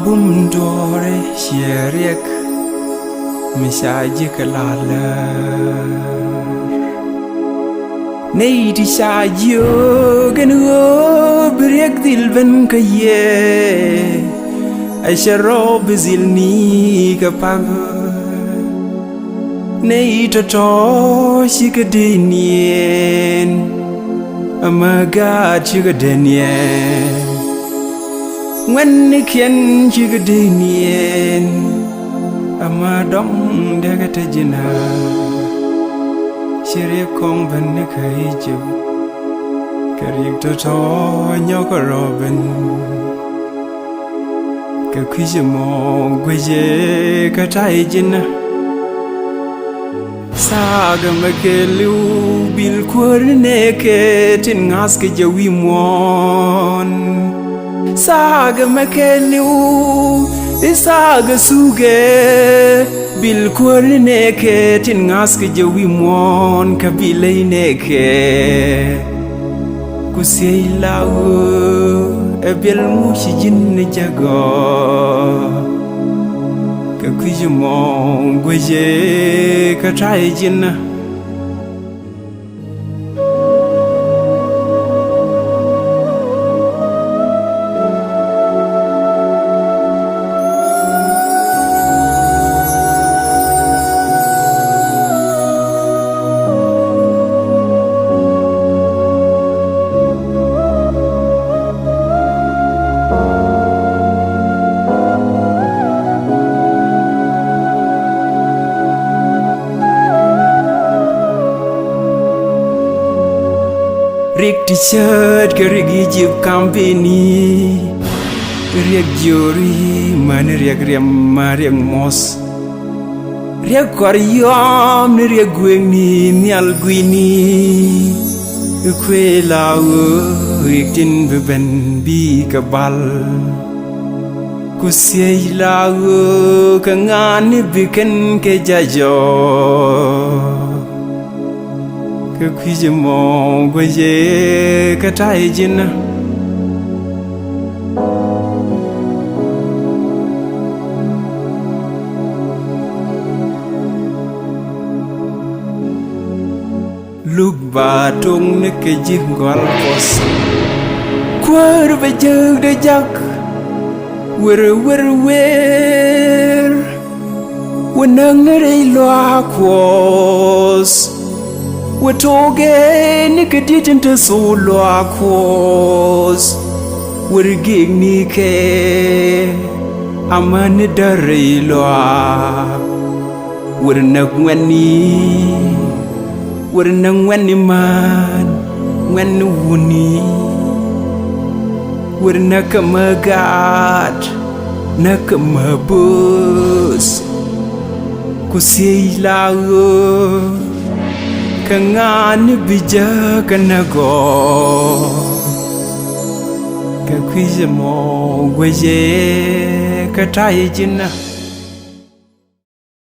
bum dore sheriek misaji kalala nei di sajio genu brek dilben kaye asharo bizilni kapag nei to shikadenien amaga chigadenien when niken chigadenien amadom degatajina shiri kong ben kaiju karik to nyoko robin ka kwijimo gweje katajina saga makelu bil kurne ke tin ngas ke jawi mon saga makelu isaga suge bil kurne ke tin ngas ke jawi mon kabile ne ke kusilawo ebel mushijin jago ka kwijimo gweje ka tajina Rick t-shirt kerigi jib company riak juri man riak riam mariak mos riak koryom ni riak gweng ni nyal gwini kwe lawo riak tin beben bi kabal kusiay lawo kangani biken ke jajo ka kwijimo gweje ka tajina lúc bà tung nước cái chiếc gói cos qua bây giờ đã chắc where nang đây loa cos watoge nikaditente solo akos wergig nike amane dareilwa wernangwani man ngwani wuni wernakamagat nakamabus kusilago kangani bija kanago ka kwijimo gweje ka tajina